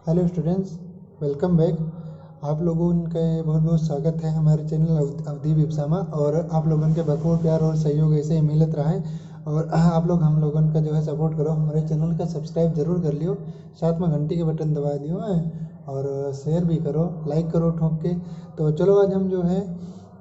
Hello students, welcome back. आप लोगों का बहुत बहुत स्वागत है हमारे चैनल अवधि विपसामा। और आप लोगों के भरपूर प्यार और सहयोग ऐसे ही मिलत रहा है। और आप लोग हम लोगों का जो है सपोर्ट करो, हमारे चैनल का सब्सक्राइब जरूर कर लियो, साथ में घंटी के बटन दबा दियो है और शेयर भी करो, लाइक करो ठोक के। तो चलो आज हम जो है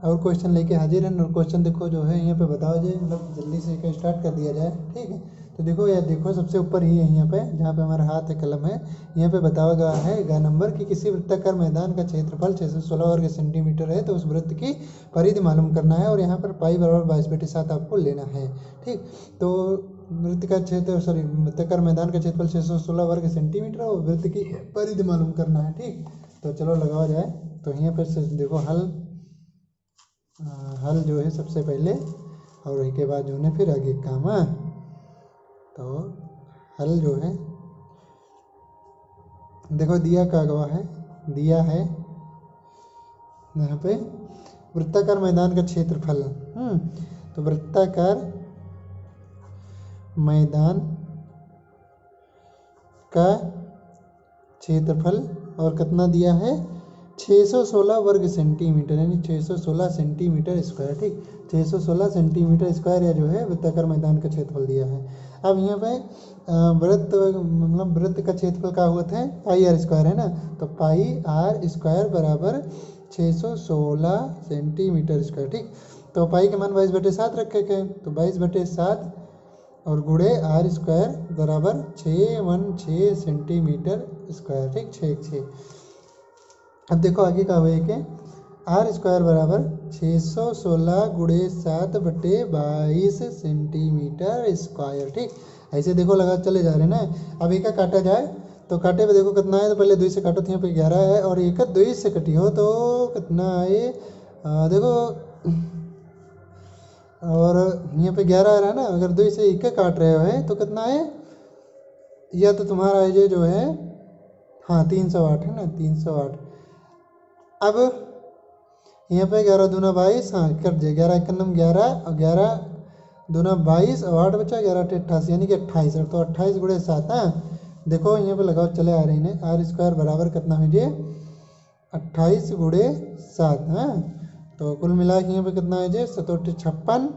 और क्वेश्चन लेके हाजिर हैं। और क्वेश्चन देखो जो है यहाँ पे बताओ जी, मतलब जल्दी से स्टार्ट कर दिया जाए, ठीक है। तो देखो यार, देखो सबसे ऊपर ही है यहाँ पे, जहाँ पे हमारा हाथ है कलम है, यहाँ पे बताया गया है गा नंबर कि किसी वृत्ताकार मैदान का क्षेत्रफल 616 वर्ग सेंटीमीटर है, तो उस वृत्त की परिधि मालूम करना है। और यहाँ पर पाई बराबर 22/7 आपको लेना है, ठीक। तो वृत्त का क्षेत्र वृत्ताकार मैदान का क्षेत्रफल 616 वर्ग सेंटीमीटर और वृत्त की परिधि मालूम करना है, ठीक। तो चलो लगाया जाए। तो यहाँ पर देखो हल जो है सबसे पहले, और उसके बाद जो है फिर आगे काम है। तो हल जो है देखो दिया का गवाह है, दिया है यहाँ पे वृत्ताकार मैदान का क्षेत्रफल। तो वृत्ताकार मैदान का क्षेत्रफल और कितना दिया है, 616 वर्ग सेंटीमीटर, यानी 616 सेंटीमीटर स्क्वायर, ठीक। 616 सेंटीमीटर स्क्वायर या जो है वृत्ताकार मैदान का क्षेत्रफल दिया है। अब यहाँ पे वृत्त मतलब वृत्त का क्षेत्रफल क्या हुआ था, पाई आर स्क्वायर है ना। तो पाई आर स्क्वायर बराबर 616 सेंटीमीटर स्क्वायर, ठीक। तो पाई के मान 22/7 रखे थे, तो 22/7 और गुणे आर स्क्वायर बराबर 616 सेंटीमीटर स्क्वायर, ठीक। 6 अब देखो आगे का हुआ कि आर स्क्वायर बराबर 616 गुणे 7/22 सेंटीमीटर स्क्वायर, ठीक। ऐसे देखो लगा चले जा रहे ना। अब एक का काटा जाए तो काटे पे देखो कितना है, तो पहले 2 से काटो तो यहाँ पे 11 है, और एक 2 से कटी हो तो कितना है, देखो और यहाँ पे 11 आ रहा है ना। अगर 2 से 1 काट रहे हो तो कितना है, या तो तुम्हारा ये जो है 308 है ना, 308। अब यहाँ पे 11 दूना 22, कट जाए 11 1 11 और 11 दूना 22 और 8 बचा, 11 8 88, यानी कि 28। तो 28 गुणे 7 देखो यहाँ पे लगाओ चले आ रही है। आर स्क्वायर बराबर कितना हो जाए, 28 गुणे 7 तो कुल मिला के यहाँ पे कितना है जे 7 56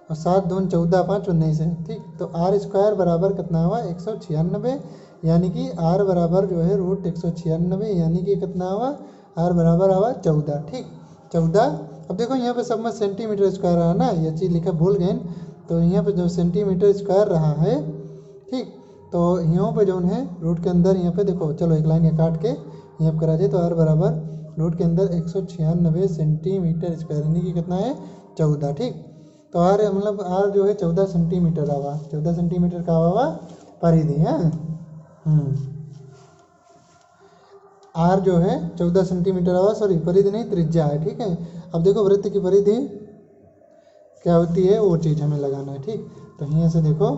और 7 दून 14 5 19 है, ठीक। तो आर स्क्वायर बराबर कितना हुआ, 196, यानी कि आर बराबर जो है √196, यानी कि कितना हुआ, आर बराबर हुआ 14, ठीक। 14। अब देखो यहाँ पे सब में सेंटीमीटर स्क्वायर रहा ना, ये चीज़ लिखा भूल गए। तो यहाँ पे जो सेंटीमीटर स्क्वायर रहा है, ठीक। तो यहाँ पे जो है रूट के अंदर यहाँ पे देखो, चलो एक लाइन ये काट के यहाँ करा जाए, तो आर बराबर रूट के अंदर 196 सेंटीमीटर स्क्वायर, यानी कि कितना है 14, ठीक। तो आर मतलब आर जो है 14 सेंटीमीटर आवा, 14 सेंटीमीटर का आवा परिधि है। आर जो है 14 सेंटीमीटर आवा, सॉरी परिधि नहीं त्रिज्या है, ठीक है। अब देखो वृत्त की परिधि क्या होती है वो चीज़ हमें लगाना है, ठीक। तो यहाँ से देखो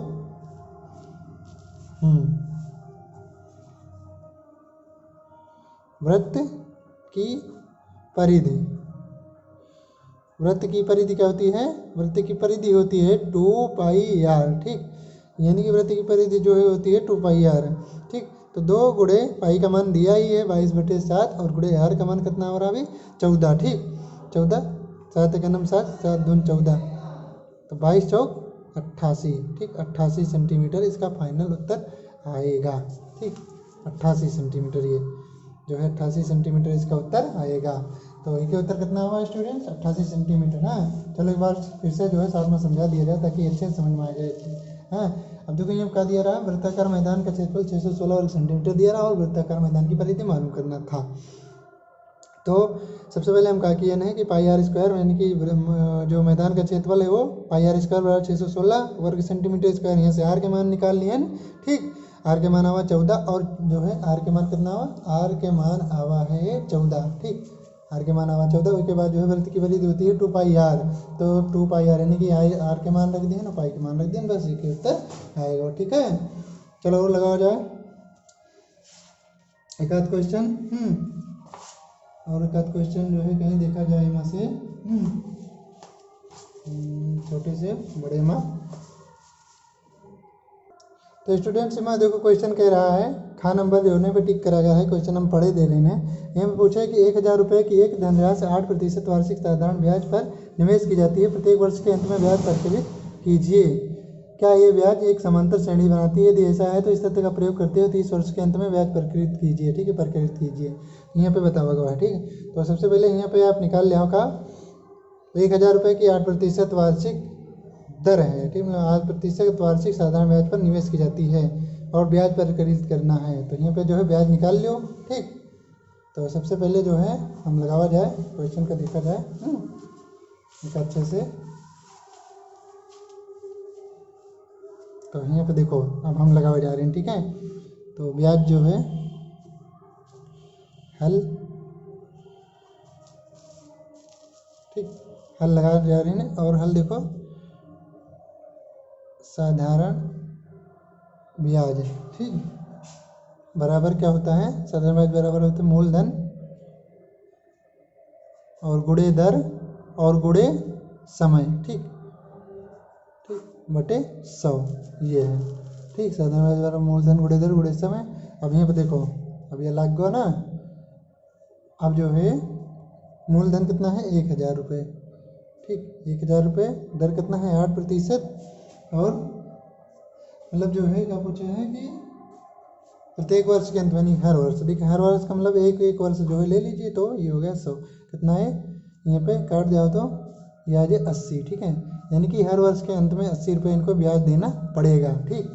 वृत्त की परिधि, वृत्त की परिधि क्या होती है, वृत्त की परिधि होती है 2πr, ठीक। यानी कि वृत्त की परिधि जो है होती है 2πr, ठीक। तो 2 गुणे पाई का मान दिया ही है 22/7 और गुणे आर का मान कितना हो रहा है अभी 14, ठीक। 14 7 1 7 7 दून 14, तो 22 चौक 88, ठीक। 88 सेंटीमीटर इसका फाइनल उत्तर आएगा, ठीक। 88 सेंटीमीटर ये जो है 88 सेंटीमीटर इसका उत्तर आएगा। तो इसका उत्तर कितना हुआ स्टूडेंट्स, 88 सेंटीमीटर। चलो एक बार फिर से जो है साथ में समझा दिया जाए ताकि अच्छे से समझ में आ जाए। अब देखो यहाँ क्या दिया रहा, वृत्ताकार मैदान का क्षेत्रफल 616 वर्ग सेंटीमीटर दिया रहा और वृत्ताकार मैदान की परिधि मालूम करना था। तो सबसे पहले हम क्या किए हैं कि पाई आर स्क्वायर, यानी कि जो मैदान का क्षेत्रफल है वो पाई आर स्क्वायर बराबर 616 वर्ग सेंटीमीटर स्क्वायर। यहाँ से आर के मान निकाल लिए हैं, ठीक। आर के मान आवा 14 और जो है आर के मान कितना आवा, आर के मान आवा है 14, ठीक। आर के मान आवा 14। उसके बाद जो है वृत्त की परिधि होती है 2πr, तो 2πr यानी कि आर के मान रख दिए ना, पाई के मान रख दिए, बस इसके उत्तर आएगा, ठीक है। चलो और लगाओ जाए एक आध क्वेश्चन, और एक आध क्वेश्चन जो है कहीं देखा जाए यहाँ से, छोटे से बड़े में। तो स्टूडेंट्स में देखो क्वेश्चन कह रहा है खा नंबर जो है पे टिक करा गया है। क्वेश्चन हम पढ़े दे रहे हैं। यहाँ पे पूछा है कि 1000 रुपये की एक धनराशि 8% वार्षिक साधारण ब्याज पर निवेश की जाती है। प्रत्येक वर्ष के अंत में ब्याज प्रचलित कीजिए। क्या ये ब्याज एक समांतर श्रेणी बनाती है? यदि ऐसा है तो इस तथ्य का प्रयोग करते हुए 30 वर्ष के अंत में ब्याज प्रकृत कीजिए। ठीक है, प्रकृत कीजिए यहाँ पे बतावा गया है। ठीक है, तो सबसे पहले यहाँ पे आप निकाल लिया का 1000 रुपये की 8% वार्षिक दर है। ठीक है, 8% वार्षिक साधारण ब्याज पर निवेश की जाती है और ब्याज प्रकृत करना है। तो यहाँ पे जो है ब्याज निकाल लो। ठीक, तो सबसे पहले जो है हम लगावा जाए, क्वेश्चन का देखा जाए एक अच्छे से। तो यहाँ पे देखो अब हम लगावे जा रहे हैं। ठीक है, तो ब्याज जो है हल, ठीक, हल लगा जा रहे हैं। और हल देखो साधारण ब्याज, ठीक, बराबर क्या होता है? साधारण ब्याज बराबर होता है मूलधन और गुणे दर और गुणे समय। ठीक ठीक, बटे 100 ये है। ठीक, साधारण ब्याज बराबर मूलधन गुणे दर गुणे समय। अब यहाँ पे देखो, अब ये लग गया ना। अब जो है मूलधन कितना है? 1000 रुपये। ठीक, 1000 रुपये, दर कितना है? 8%। और मतलब जो है क्या पूछा है कि प्रत्येक वर्ष के अंत में, नहीं हर वर्ष। देखिए हर वर्ष का मतलब एक वर्ष जो है ले लीजिए, तो ये हो गया 100। कितना है यहाँ पे? काट जाओ तो ये आ जाए 80। ठीक है, यानी कि हर वर्ष के अंत में 80 रुपये इनको ब्याज देना पड़ेगा। ठीक,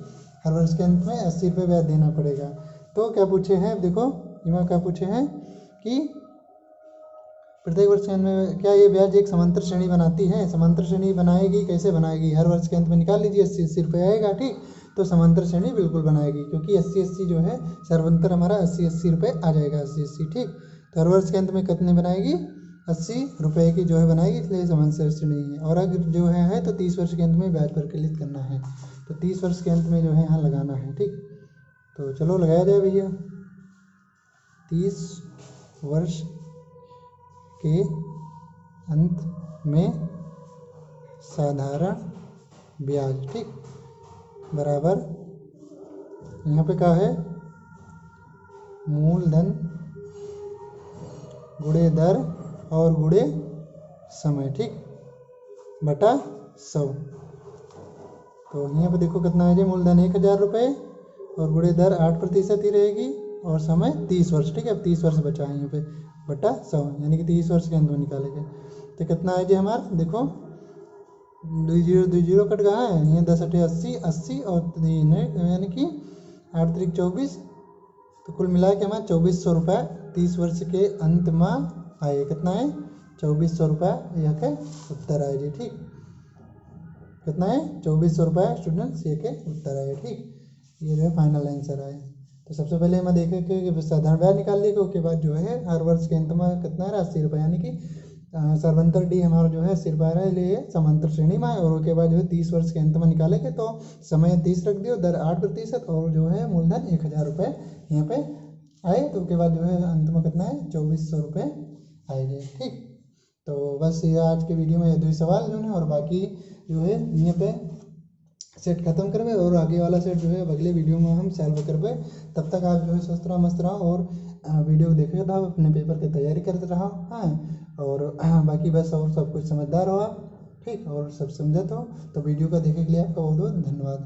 हर वर्ष के अंत में 80 रुपये ब्याज देना पड़ेगा। तो क्या पूछे हैं? देखो यहाँ क्या पूछे हैं कि प्रत्येक वर्ष के अंत में क्या ये ब्याज एक समांतर श्रेणी बनाती है? समांतर श्रेणी बनाएगी, कैसे बनाएगी? हर वर्ष के अंत में निकाल लीजिए, 80 रुपये आएगा। ठीक, तो समांतर श्रेणी बिल्कुल बनाएगी, क्योंकि 80 जो है सर्वंतर हमारा 80 रुपये आ जाएगा। 80 ठीक, तो हर वर्ष के अंत में कितने बनाएगी? 80 रुपये की जो है बनाएगी, इसलिए समांतर श्रेणी है। और अगर जो है तो 30 वर्ष के अंत में ब्याज प्रकृत करना है, तो 30 वर्ष के अंत में जो है यहाँ लगाना है। ठीक, तो चलो लगाया जाए भैया। 30 वर्ष के अंत में साधारण ब्याज, ठीक, बराबर यहाँ पे क्या है? मूलधन गुणे दर और गुणे समय। ठीक, बटा 100। तो यहाँ पे देखो कितना है जी? मूलधन 1000 रुपये और गुणे दर 8% ही रहेगी और समय 30 वर्ष। ठीक है, अब 30 वर्ष बचा है यहाँ पे, बटा 100, यानी कि 30 वर्ष के अंत में निकालेंगे। तो कितना है जी हमारा? देखो 2 0 कट गया है, यहाँ 10 8 80, 80 और 3 यानी कि 8 3 24। तो कुल मिला के हमारा 2400 रुपये 30 वर्ष के अंत में आए। कितना है? 2400 रुपये यह के उत्तर आए जी। ठीक, कितना है? 2400 रुपये स्टूडेंट्स ये के उत्तर आए। ठीक, ये जो है फाइनल आंसर आए। तो सबसे पहले मैं देखे कि साधारण ब्याज निकाल लिया, उसके बाद जो है हर वर्ष के अंत में कितना है? 80 रुपये, यानी कि सर्वंतर डी हमारा जो है 80 रुपये रहा है, लिए समांतर श्रेणी में। और उसके बाद जो है 30 वर्ष के अंत में निकालेंगे, तो समय 30 रख दियो, दर 8% और जो है मूलधन 1000 रुपये यहाँ पे आए। तो उसके बाद जो है अंत में कितना है? 2400 रुपये आएंगे। ठीक, तो बस ये आज के वीडियो में ये 2 सवाल जो है, और बाकी जो है यहाँ पे सेट खत्म करवे और आगे वाला सेट जो है अगले वीडियो में हम सॉल्व करवे। तब तक आप जो है स्वस्थ रहो, मस्त रहो और वीडियो देखे रहो, अपने पेपर की तैयारी करते रहो। हाँ, और बाकी बस और सब कुछ समझदार हो आप। ठीक, और सब समझते हो। तो वीडियो का देखने के लिए आपका बहुत बहुत धन्यवाद।